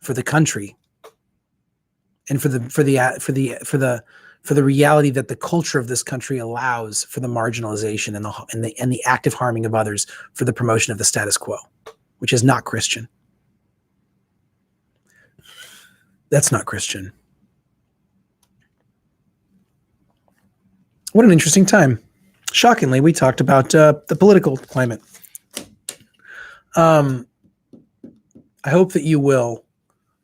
for the country, and for the reality that the culture of this country allows for the marginalization and the active harming of others for the promotion of the status quo, which is not Christian. That's not Christian. What an interesting time. Shockingly, we talked about the political climate. I hope that you will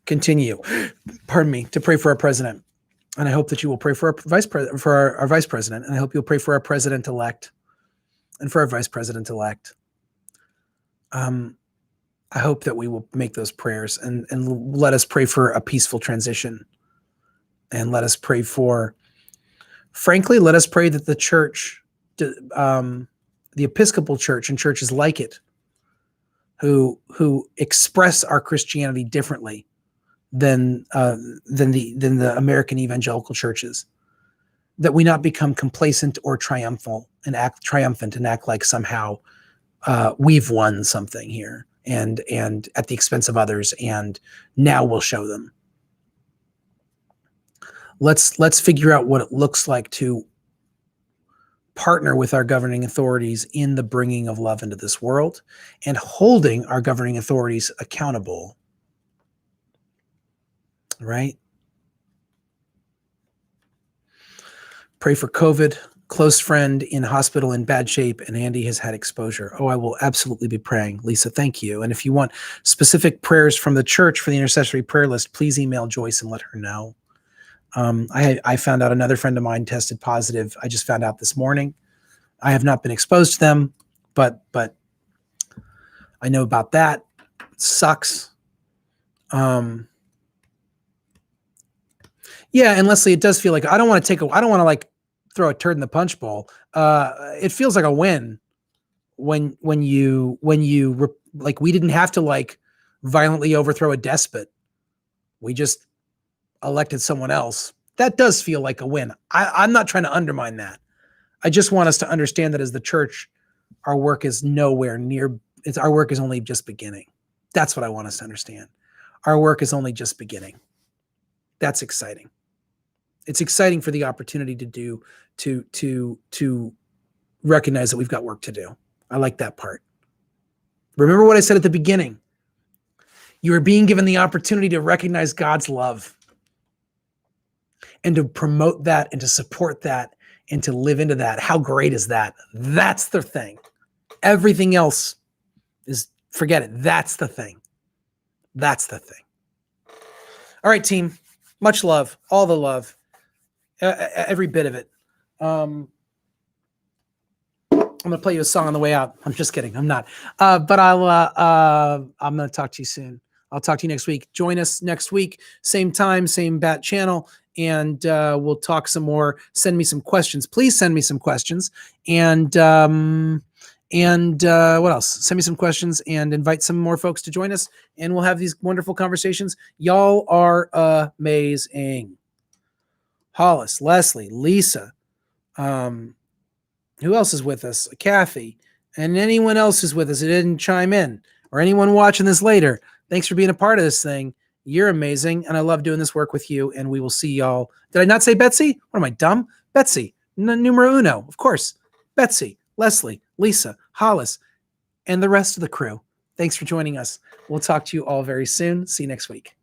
continue, to pray for our president. And I hope that you will pray for our vice president. And I hope you'll pray for our president-elect and for our vice president-elect. I hope that we will make those prayers and let us pray for a peaceful transition. And let us pray let us pray that the church, the Episcopal Church and churches like it, who express our Christianity differently than the American evangelical churches, that we not become complacent or triumphant and act like somehow we've won something here and at the expense of others, and now we'll show them. Let's figure out what it looks like to partner with our governing authorities in the bringing of love into this world and holding our governing authorities accountable. Right? Pray for COVID. Close friend in hospital in bad shape, and Andy has had exposure. Oh, I will absolutely be praying. Lisa, thank you. And if you want specific prayers from the church for the intercessory prayer list, please email Joyce and let her know. I found out another friend of mine tested positive. I just found out this morning. I have not been exposed to them, but I know about that. It sucks. Yeah, and Leslie, it does feel like I don't want to like throw a turd in the punch bowl. It feels like a win when you like, we didn't have to like violently overthrow a despot. We just elected someone else. That does feel like a win. I'm not trying to undermine that. I just want us to understand that as the church, our work is nowhere near. Our work is only just beginning. That's what I want us to understand. Our work is only just beginning. That's exciting. It's exciting for the opportunity to recognize that we've got work to do. I like that part. Remember what I said at the beginning. You are being given the opportunity to recognize God's love and to promote that and to support that and to live into that. How great is that? That's the thing. Everything else is, forget it. That's the thing. That's the thing. All right, team. Much love. All the love. Every bit of it. I'm going to play you a song on the way out. I'm just kidding. I'm not. But I'm going to talk to you soon. I'll talk to you next week. Join us next week. Same time, same bat channel. And we'll talk some more. Send me some questions. Please send me some questions. And what else? Send me some questions and invite some more folks to join us. And we'll have these wonderful conversations. Y'all are amazing. Hollis, Leslie, Lisa. Who else is with us? Kathy. And anyone else who's with us who didn't chime in, or anyone watching this later. Thanks for being a part of this thing. You're amazing, and I love doing this work with you, and we will see y'all. Did I not say Betsy? What am I, dumb? Betsy, numero uno, of course. Betsy, Leslie, Lisa, Hollis, and the rest of the crew. Thanks for joining us. We'll talk to you all very soon. See you next week.